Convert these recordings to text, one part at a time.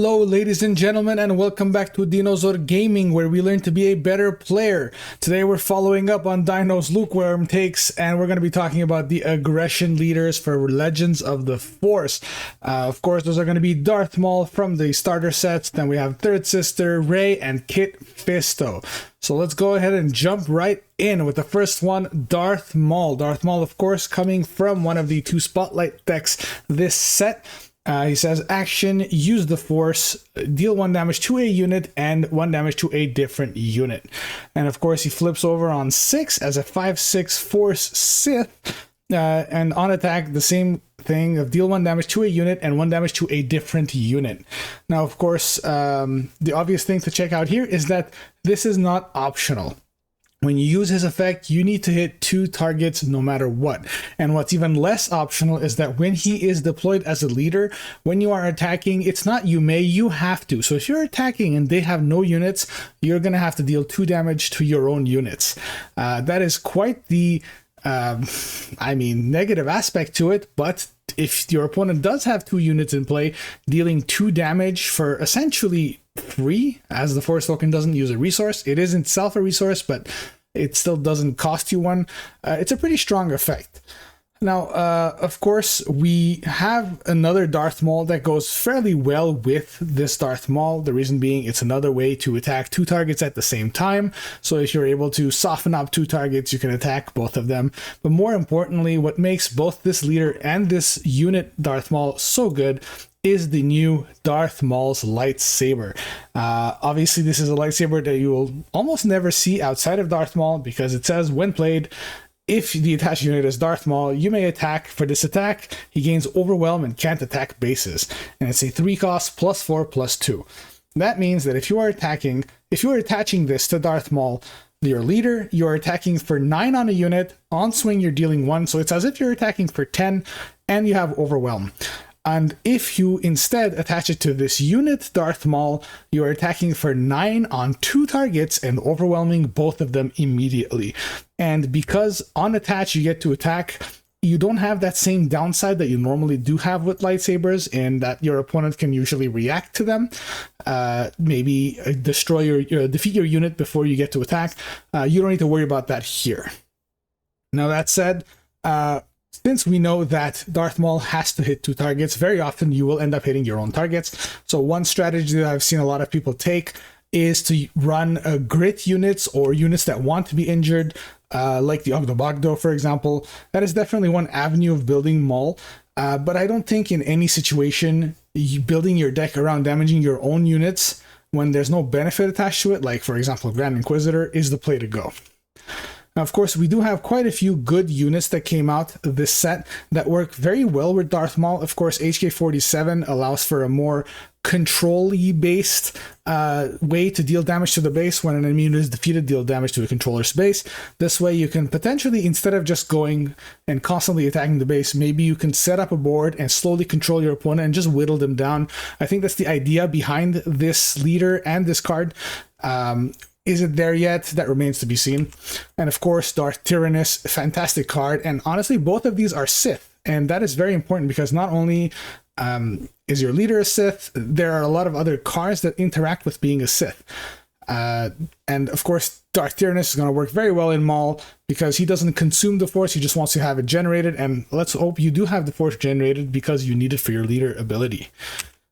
Hello ladies and gentlemen, and welcome back to Dino's Gaming, where we learn to be a better player. Today we're following up on Dino's Lukewarm takes, and we're going to be talking about the aggression leaders for Legends of the Force. Of course, those are going to be Darth Maul from the starter sets, then we have Third Sister, Rey, and Kit Fisto. So let's go ahead and jump right in with the first one, Darth Maul. Darth Maul, of course, coming from one of the two Spotlight decks this set. He says, action, use the Force, deal 1 damage to a unit and 1 damage to a different unit. And of course, he flips over on 6 as a 5/6 Force Sith. And on attack, the same thing of deal 1 damage to a unit and 1 damage to a different unit. Now, of course, the obvious thing to check out here is that this is not optional. When you use his effect, you need to hit 2 targets no matter what. And what's even less optional is that when he is deployed as a leader, when you are attacking, it's not you may, you have to. So if you're attacking and they have no units, you're going to have to deal 2 damage to your own units. That is quite the, negative aspect to it, but if your opponent does have 2 units in play, dealing 2 damage for essentially free, as the Force token doesn't use a resource. It is itself a resource, but it still doesn't cost you one. It's a pretty strong effect. Now, of course, we have another Darth Maul that goes fairly well with this Darth Maul. The reason being, it's another way to attack 2 targets at the same time. So if you're able to soften up 2 targets, you can attack both of them. But more importantly, what makes both this leader and this unit Darth Maul so good is the new Darth Maul's lightsaber. Obviously, this is a lightsaber that you will almost never see outside of Darth Maul, because it says, when played, if the attached unit is Darth Maul, you may attack. For this attack, he gains Overwhelm and can't attack bases. And it's a 3 cost +4/+2. That means that if you are attaching this to Darth Maul, your leader, you're attacking for 9 on a unit. On swing, you're dealing 1. So it's as if you're attacking for 10 and you have Overwhelm. And if you instead attach it to this unit, Darth Maul, you are attacking for 9 on 2 targets and overwhelming both of them immediately. And because on attach you get to attack, you don't have that same downside that you normally do have with lightsabers, in that your opponent can usually react to them, maybe defeat your unit before you get to attack. You don't need to worry about that here. Now, that said, since we know that Darth Maul has to hit 2 targets, very often you will end up hitting your own targets. So one strategy that I've seen a lot of people take is to run grit units or units that want to be injured, like the Ogdo, for example. That is definitely one avenue of building Maul. But I don't think in any situation building your deck around damaging your own units when there's no benefit attached to it, like for example Grand Inquisitor, is the play to go. Now, of course, we do have quite a few good units that came out this set that work very well with Darth Maul. Of course, HK47 allows for a more control-y based way to deal damage to the base. When an enemy is defeated, deal damage to a controller's base. This way you can potentially, instead of just going and constantly attacking the base, maybe you can set up a board and slowly control your opponent and just whittle them down. I think that's the idea behind this leader and this card. Is it there yet? That remains to be seen. And of course, Darth Tyrannus, fantastic card. And honestly, both of these are Sith. And that is very important, because not only is your leader a Sith, there are a lot of other cards that interact with being a Sith. And of course, Darth Tyrannus is going to work very well in Maul, because he doesn't consume the Force, he just wants to have it generated. And let's hope you do have the Force generated, because you need it for your leader ability.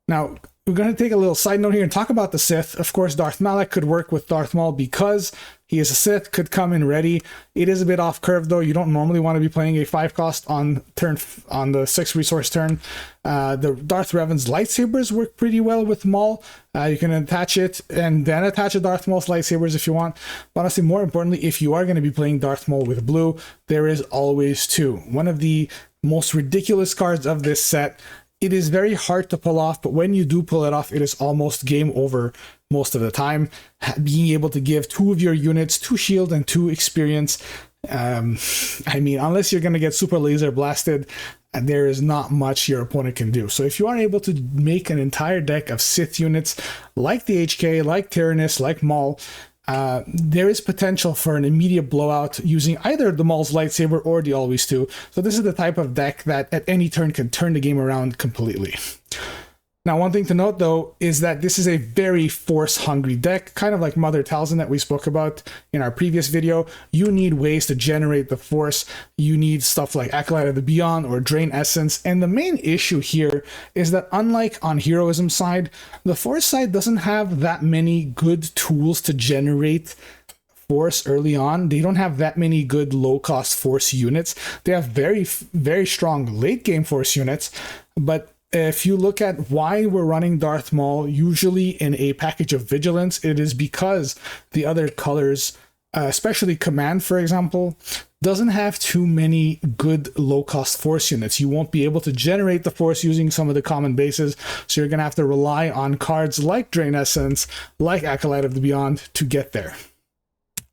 Now, we're going to take a little side note here and talk about the Sith. Of course, Darth Malak could work with Darth Maul because he is a Sith, could come in ready. It is a bit off curve though. You don't normally want to be playing a 5 cost on the 6 resource turn. The Darth Revan's lightsabers work pretty well with Maul. You can attach it and then attach a Darth Maul's lightsabers if you want. But honestly, more importantly, if you are going to be playing Darth Maul with blue, there is always 2. One of the most ridiculous cards of this set. It is very hard to pull off, but when you do pull it off, it is almost game over most of the time. Being able to give 2 of your units 2 shield and 2 experience, unless you're going to get super laser blasted, there is not much your opponent can do. So if you are able to make an entire deck of Sith units like the HK, like Tyrannus, like Maul, there is potential for an immediate blowout using either the Maul's lightsaber or the Always 2. So this is the type of deck that at any turn can turn the game around completely. Now, one thing to note, though, is that this is a very force-hungry deck, kind of like Mother Talzin that we spoke about in our previous video. You need ways to generate the force. You need stuff like Acolyte of the Beyond or Drain Essence. And the main issue here is that unlike on Heroism side, the force side doesn't have that many good tools to generate force early on. They don't have that many good low-cost force units. They have very, very strong late-game force units, but if you look at why we're running Darth Maul, usually in a package of Vigilance, it is because the other colors, especially Command, for example, doesn't have too many good low-cost force units. You won't be able to generate the force using some of the common bases, so you're going to have to rely on cards like Drain Essence, like Acolyte of the Beyond to get there.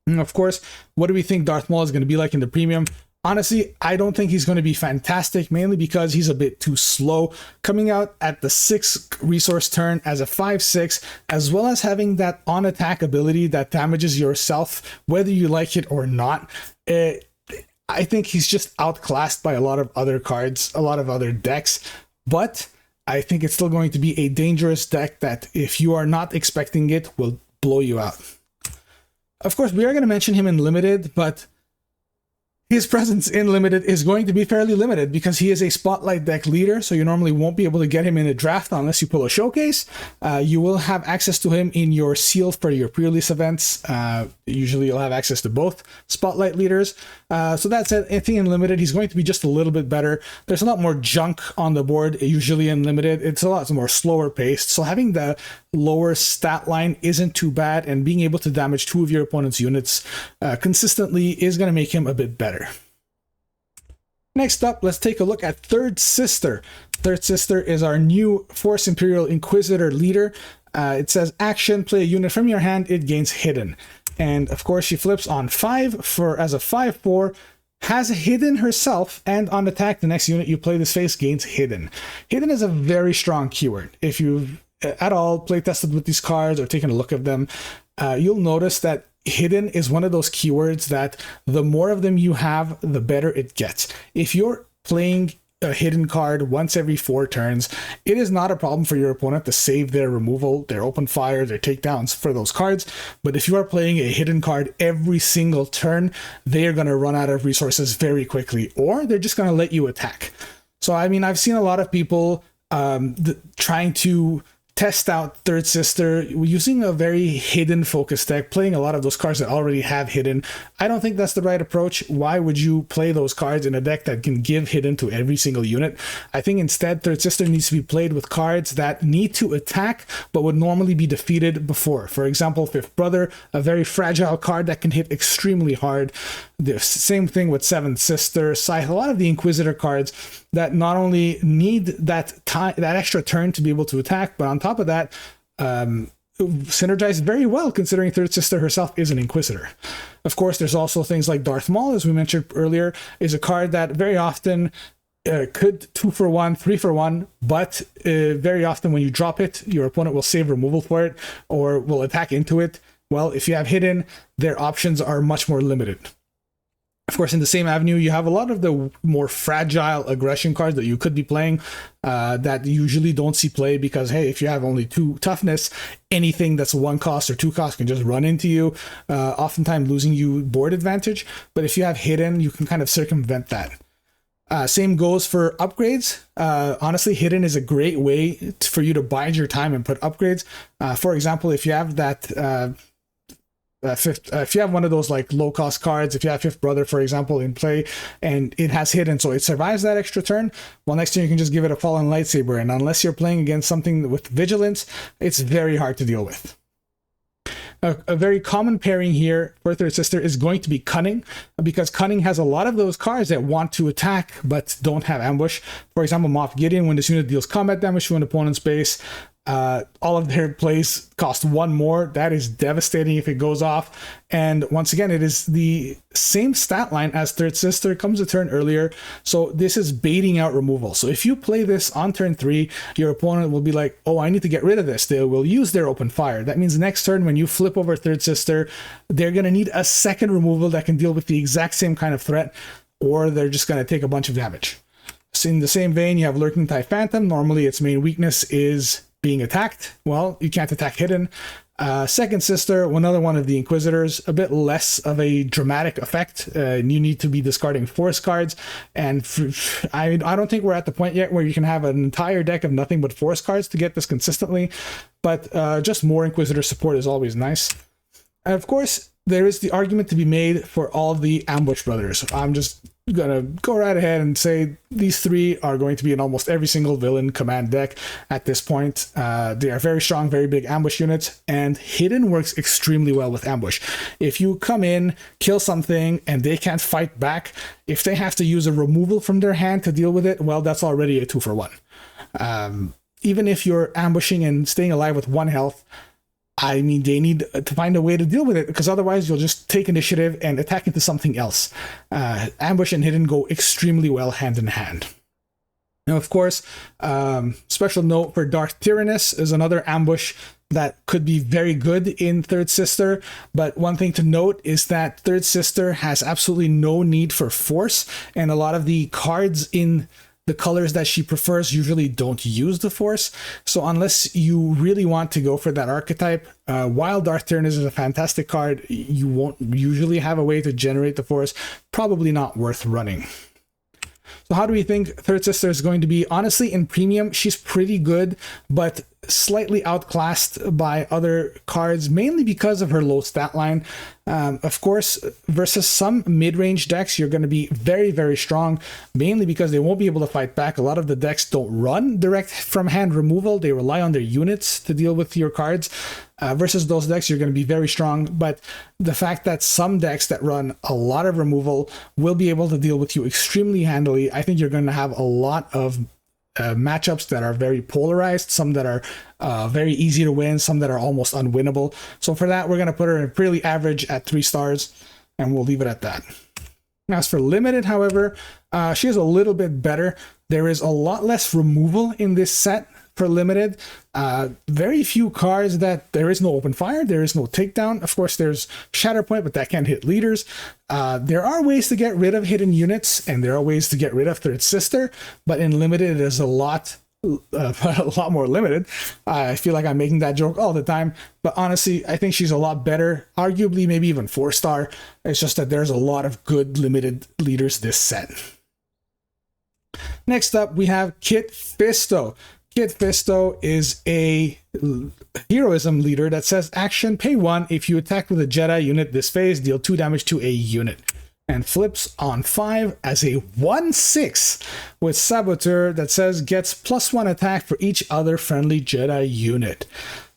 And of course, what do we think Darth Maul is going to be like in the premium? Honestly, I don't think he's going to be fantastic, mainly because he's a bit too slow, coming out at the 6th resource turn as a 5/6, as well as having that on-attack ability that damages yourself, whether you like it or not. I think he's just outclassed by a lot of other cards, a lot of other decks, but I think it's still going to be a dangerous deck that, if you are not expecting it, will blow you out. Of course, we are going to mention him in Limited, but his presence in Limited is going to be fairly limited because he is a Spotlight deck leader, so you normally won't be able to get him in a draft unless you pull a showcase. You will have access to him in your sealed for your pre-release events. Usually you'll have access to both Spotlight leaders. So that's it. I think in Limited, he's going to be just a little bit better. There's a lot more junk on the board, usually in Limited. It's a lot more slower paced, so having the lower stat line isn't too bad, and being able to damage 2 of your opponent's units consistently is going to make him a bit better. Next up, let's take a look at Third Sister. Third Sister is our new Force Imperial Inquisitor leader. It says action, play a unit from your hand, it gains hidden. And of course, she flips on 5 as a 5/4, has hidden herself, and on attack, the next unit you play this phase gains hidden. Hidden is a very strong keyword. If you've at all play tested with these cards or taken a look at them, you'll notice that hidden is one of those keywords that the more of them you have, the better it gets. If you're playing a hidden card once every 4 turns, it is not a problem for your opponent to save their removal, their open fire, their takedowns for those cards. But if you are playing a hidden card every single turn, they are going to run out of resources very quickly, or they're just going to let you attack. So, I mean, I've seen a lot of people trying to test out Third Sister using a very hidden focus deck, playing a lot of those cards that already have hidden. I don't think that's the right approach. Why would you play those cards in a deck that can give hidden to every single unit? I think instead Third Sister needs to be played with cards that need to attack but would normally be defeated before. For example, Fifth Brother, a very fragile card that can hit extremely hard. The same thing with Seventh Sister, Scythe, a lot of the Inquisitor cards that not only need that extra turn to be able to attack, but on top of that, synergize very well considering Third Sister herself is an Inquisitor. Of course, there's also things like Darth Maul, as we mentioned earlier, is a card that very often could 2-for-1, 3-for-1, but very often when you drop it, your opponent will save removal for it or will attack into it. Well, if you have hidden, their options are much more limited. Of course, in the same avenue, you have a lot of the more fragile aggression cards that you could be playing that usually don't see play because, hey, if you have only 2 toughness, anything that's 1 cost or 2 cost can just run into you, oftentimes losing you board advantage. But if you have hidden, you can kind of circumvent that. Same goes for upgrades. Honestly, hidden is a great way for you to bide your time and put upgrades. For example, if you have that... if you have one of those like low cost cards, if you have Fifth Brother, for example, in play and it has hidden, so it survives that extra turn, well, next turn you can just give it a Fallen Lightsaber, and unless you're playing against something with Vigilance, it's very hard to deal with. A very common pairing here for Third Sister is going to be Cunning, because Cunning has a lot of those cards that want to attack but don't have ambush. For example, Moff Gideon, when this unit deals combat damage to an opponent's base, all of their plays cost 1 more. That is devastating if it goes off. And once again, it is the same stat line as Third Sister, comes a turn earlier. So this is baiting out removal. So if you play this on turn 3, your opponent will be like, oh, I need to get rid of this. They will use their open fire. That means next turn, when you flip over Third Sister, they're going to need a second removal that can deal with the exact same kind of threat, or they're just going to take a bunch of damage. So in the same vein, you have Lurking Type Phantom. Normally, its main weakness is being attacked. Well, you can't attack hidden. Second Sister, another one of the Inquisitors, a bit less of a dramatic effect. You need to be discarding Force cards, and I don't think we're at the point yet where you can have an entire deck of nothing but Force cards to get this consistently, but just more Inquisitor support is always nice. And of course, there is the argument to be made for all the Ambush Brothers. I'm just gonna go right ahead and say these three are going to be in almost every single villain command deck at this point. They are very strong, very big ambush units, and hidden works extremely well with ambush. If you come in, kill something, and they can't fight back, if they have to use a removal from their hand to deal with it, well, that's already a 2-for-1. Even if you're ambushing and staying alive with 1 health, I mean, they need to find a way to deal with it, because otherwise you'll just take initiative and attack into something else. Ambush and hidden go extremely well hand in hand. Now, of course, special note for Darth Tyrannus is another ambush that could be very good in Third Sister, but one thing to note is that Third Sister has absolutely no need for Force, and a lot of the cards in the colors that she prefers usually don't use the Force. So unless you really want to go for that archetype, while Darth Tyrannus is a fantastic card, you won't usually have a way to generate the Force. Probably not worth running. So how do we think Third Sister is going to be? Honestly, in premium, she's pretty good, but slightly outclassed by other cards, mainly because of her low stat line. Of course, versus some mid-range decks, you're going to be very, very strong, mainly because they won't be able to fight back. A lot of the decks don't run direct from hand removal. They rely on their units to deal with your cards. Versus those decks, you're going to be very strong, but the fact that some decks that run a lot of removal will be able to deal with you extremely handily, I think you're going to have a lot of matchups that are very polarized, some that are very easy to win, some that are almost unwinnable. So for that, we're going to put her in pretty average at 3 stars, and we'll leave it at that. As for limited, however, she is a little bit better. There is a lot less removal in this set for limited. Very few cards that there is no open fire, there is no takedown. Of course, there's Shatterpoint, but that can't hit leaders. There are ways to get rid of hidden units, and there are ways to get rid of Third Sister, but in limited, it is a lot more limited. I feel like I'm making that joke all the time, but honestly, I think she's a lot better, arguably maybe even 4-star. It's just that there's a lot of good limited leaders this set. Next up, we have Kit Fisto. Kit Fisto is a heroism leader that says action, pay 1. If you attack with a Jedi unit this phase, deal 2 damage to a unit. And flips on 5 as a 1/6 with Saboteur that says gets +1 attack for each other friendly Jedi unit.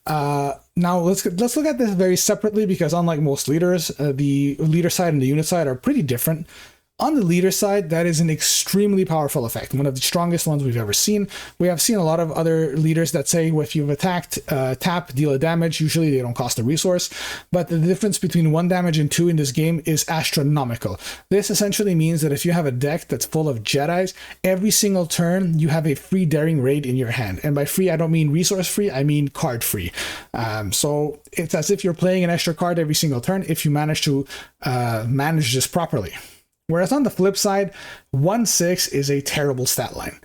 Now let's look at this very separately, because unlike most leaders, the leader side and the unit side are pretty different. On the leader side, that is an extremely powerful effect, one of the strongest ones we've ever seen. We have seen a lot of other leaders that say, well, if you've attacked, tap, deal a damage. Usually they don't cost a resource, but the difference between 1 damage and 2 in this game is astronomical. This essentially means that if you have a deck that's full of Jedis, every single turn you have a free Daring Raid in your hand. And by free, I don't mean resource free, I mean card free. So it's as if you're playing an extra card every single turn if you manage to manage this properly. Whereas on the flip side, 1/6 is a terrible stat line.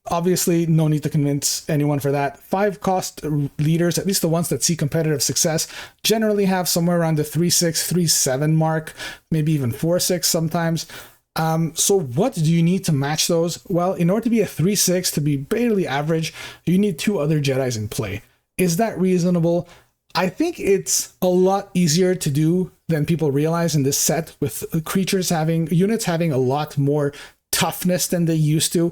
Obviously, no need to convince anyone for that. 5-cost leaders, at least the ones that see competitive success, generally have somewhere around the 3/6, 3/7 mark, maybe even 4/6 sometimes. So what do you need to match those? Well, in order to be a 3/6, to be barely average, you need 2 other Jedis in play. Is that reasonable? I think it's a lot easier to do than people realize in this set, with units having a lot more toughness than they used to.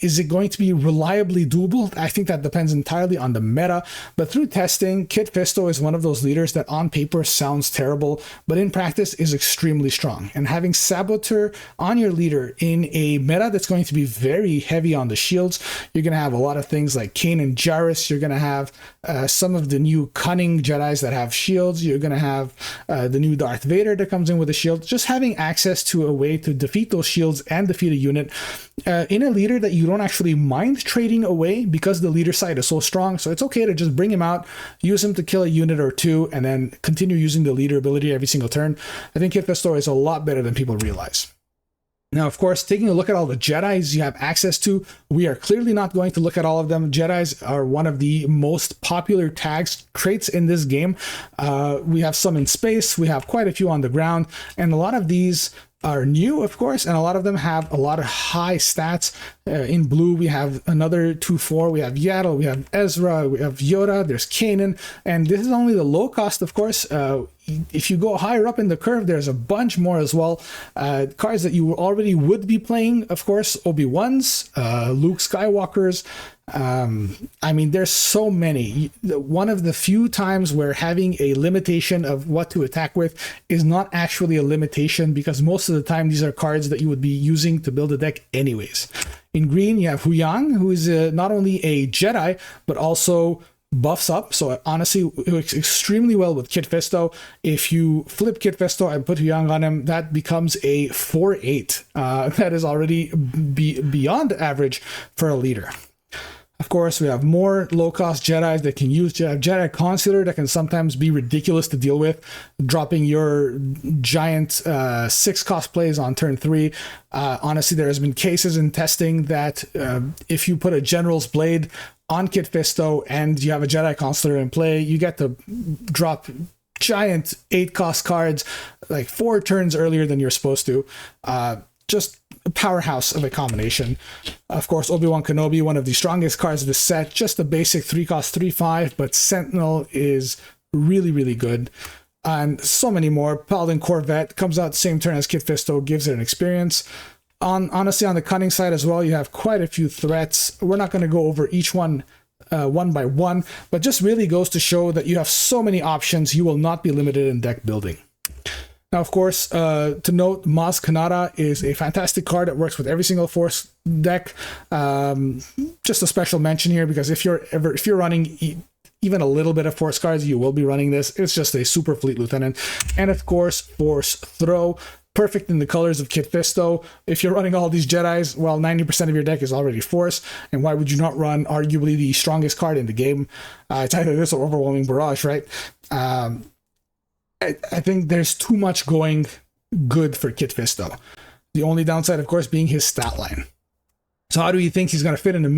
Is it going to be reliably doable? I think that depends entirely on the meta, but through testing, Kit Fisto is one of those leaders that on paper sounds terrible, but in practice is extremely strong. And having Saboteur on your leader in a meta that's going to be very heavy on the shields, you're going to have a lot of things like Kanan and Jarrus, you're going to have some of the new cunning Jedis that have shields, you're going to have the new Darth Vader that comes in with a shield. Just having access to a way to defeat those shields and defeat a unit in a leader that you don't actually mind trading away, because the leader side is so strong. So it's okay to just bring him out, use him to kill a unit or 2, and then continue using the leader ability every single turn. I think Kit Fisto is a lot better than people realize. Now, of course, taking a look at all the Jedis you have access to, we are clearly not going to look at all of them. Jedis are one of the most popular tags traits in this game. We have some in space, we have quite a few on the ground, and a lot of these are new, of course, and a lot of them have a lot of high stats. In blue, we have another 2-4, we have Yaddle, we have Ezra, we have Yoda, there's Kanan, and this is only the low cost, of course. If you go higher up in the curve, there's a bunch more as well. Cards that you already would be playing, of course, Obi-Wans, Luke Skywalkers. I mean, there's so many. One of the few times where having a limitation of what to attack with is not actually a limitation, because most of the time these are cards that you would be using to build a deck anyways. In green, you have Huyang, who is not only a Jedi, but also buffs up. So honestly, it works extremely well with Kit Fisto. If you flip Kit Fisto and put Huyang on him, that becomes a 4/8. That is already beyond average for a leader. Of course, we have more low-cost Jedis that can use Jedi Consular that can sometimes be ridiculous to deal with, dropping your giant 6-cost plays on turn 3. Honestly, there has been cases in testing that if you put a General's Blade on Kit Fisto and you have a Jedi Consular in play, you get to drop giant 8-cost cards like 4 turns earlier than you're supposed to. Just a powerhouse of a combination. Of course, Obi-Wan Kenobi, one of the strongest cards of the set, just a basic 3-cost 3/5, but Sentinel is really, really good. And so many more. Paladin Corvette comes out same turn as Kit Fisto, gives it an experience. Honestly, on the cunning side as well, you have quite a few threats. We're not going to go over each one one by one, but just really goes to show that you have so many options, you will not be limited in deck building. Now, of course, to note, Maz Kanata is a fantastic card that works with every single Force deck. Just a special mention here, because if you're running even a little bit of Force cards, you will be running this. It's just a super fleet lieutenant. And of course, Force Throw, perfect in the colors of Kit Fisto. If you're running all these Jedis, well, 90% of your deck is already Force, and why would you not run arguably the strongest card in the game? It's either this or Overwhelming Barrage, right? I think there's too much going good for Kit Fisto. The only downside, of course, being his stat line. So how do you think he's going to fit in the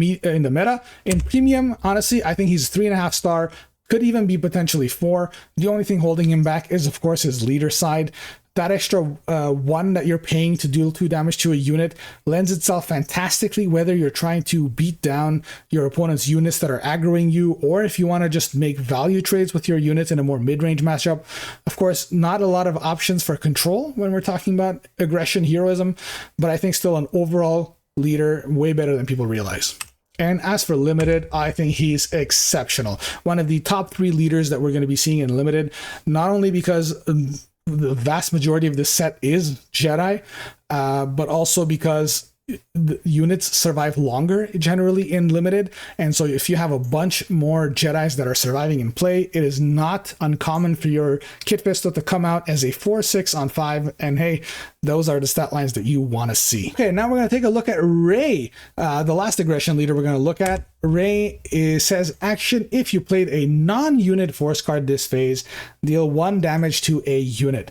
meta? In premium, honestly, I think he's 3.5 star, could even be potentially 4. The only thing holding him back is, of course, his leader side. That extra 1 that you're paying to deal 2 damage to a unit lends itself fantastically whether you're trying to beat down your opponent's units that are aggroing you, or if you want to just make value trades with your units in a more mid-range matchup. Of course, not a lot of options for control when we're talking about aggression, heroism, but I think still an overall leader, way better than people realize. And as for limited, I think he's exceptional. One of the top 3 leaders that we're going to be seeing in limited, not only because the vast majority of this set is Jedi, but also because the units survive longer generally in limited, and so if you have a bunch more Jedis that are surviving in play, it is not uncommon for your Kit Fisto to come out as a 4/6 on 5, and hey, those are the stat lines that you want to see. Okay, now we're going to take a look at Rey, the last aggression leader we're going to look at. Rey says action: if you played a non-unit Force card this phase, deal 1 damage to a unit.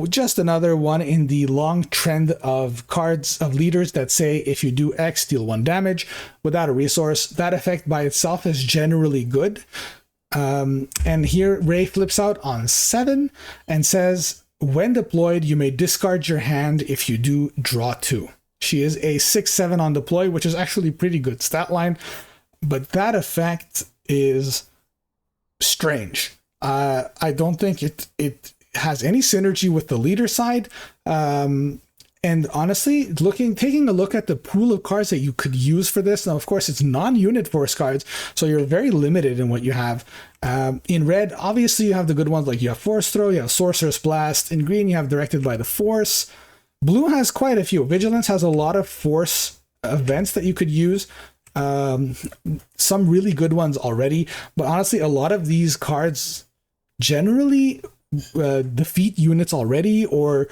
Just another one in the long trend of cards of leaders that say if you do X, deal 1 damage without a resource. That effect by itself is generally good. And here Rey flips out on 7 and says, when deployed, you may discard your hand. If you do, draw 2. She is a 6/7 on deploy, which is actually pretty good stat line, but that effect is strange. I don't think it has any synergy with the leader side. And honestly, taking a look at the pool of cards that you could use for this, now of course it's non-unit Force cards, so you're very limited in what you have. In red, obviously you have the good ones, like you have Force Throw, you have Sorcerer's Blast. In green, you have Directed by the Force. Blue has quite a few. Vigilance has a lot of Force events that you could use. Some really good ones already, but honestly, a lot of these cards generally defeat units already, or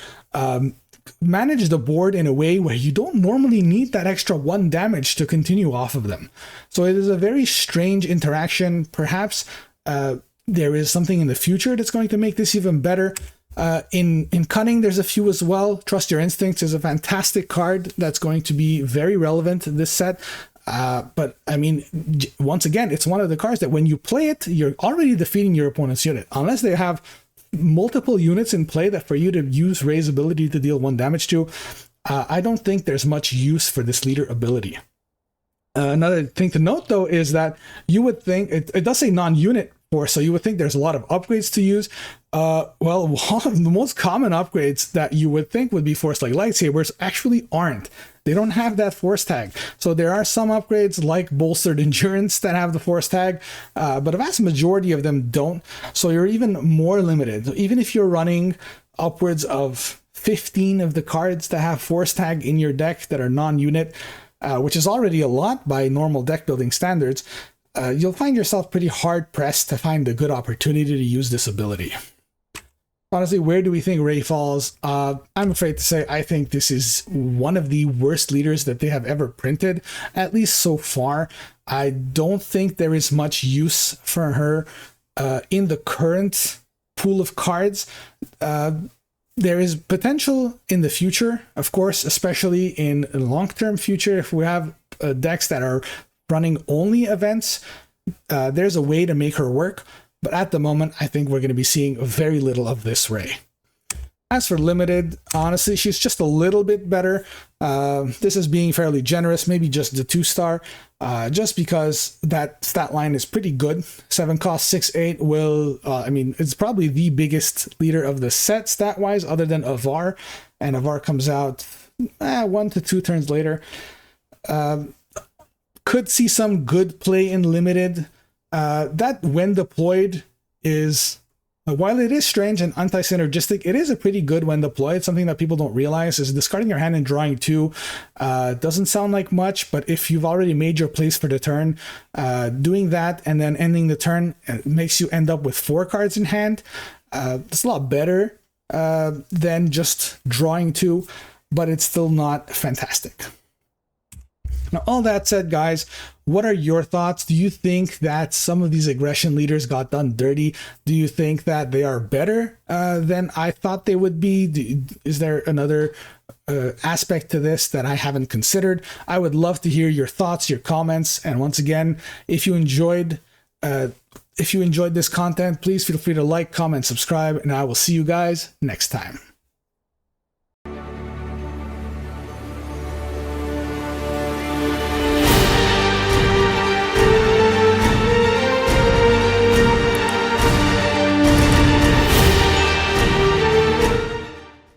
manage the board in a way where you don't normally need that extra 1 damage to continue off of them. So it is a very strange interaction. Perhaps there is something in the future that's going to make this even better, In Cunning, there's a few as well. Trust Your Instincts is a fantastic card that's going to be very relevant in this set. But I mean, once again, it's one of the cards that when you play it, you're already defeating your opponent's unit. Unless they have multiple units in play that for you to use Ray's ability to deal 1 damage to, I don't think there's much use for this leader ability. Another thing to note, though, is that you would think, it does say non-unit force, so you would think there's a lot of upgrades to use. Well, one of the most common upgrades that you would think would be force like lightsabers actually aren't. They don't have that force tag. So there are some upgrades like bolstered endurance that have the force tag, but a vast majority of them don't. So you're even more limited. Even if you're running upwards of 15 of the cards that have force tag in your deck that are non-unit, which is already a lot by normal deck building standards, you'll find yourself pretty hard pressed to find a good opportunity to use this ability. Honestly, where do we think Ray falls? I'm afraid to say I think this is one of the worst leaders that they have ever printed, at least so far. I don't think there is much use for her in the current pool of cards. There is potential in the future, of course, especially in the long-term future. If we have decks that are running only events, there's a way to make her work. But at the moment, I think we're going to be seeing very little of this Ray. As for limited, honestly, she's just a little bit better. This is being fairly generous, maybe just the 2-star, just because that stat line is pretty good. 7 cost, 6/8 will, I mean, it's probably the biggest leader of the set stat-wise, other than Avar, and Avar comes out 1 to 2 turns later. Could see some good play in limited. That when deployed is, while it is strange and anti-synergistic, it is a pretty good when deployed. Something that people don't realize is discarding your hand and drawing 2 doesn't sound like much, but if you've already made your plays for the turn, doing that and then ending the turn makes you end up with 4 cards in hand. It's a lot better than just drawing 2, but it's still not fantastic. Now, all that said, guys, what are your thoughts? Do you think that some of these aggression leaders got done dirty? Do you think that they are better than I thought they would be? Is there another aspect to this that I haven't considered? I would love to hear your thoughts, your comments. And once again, if you enjoyed this content, please feel free to like, comment, subscribe, and I will see you guys next time.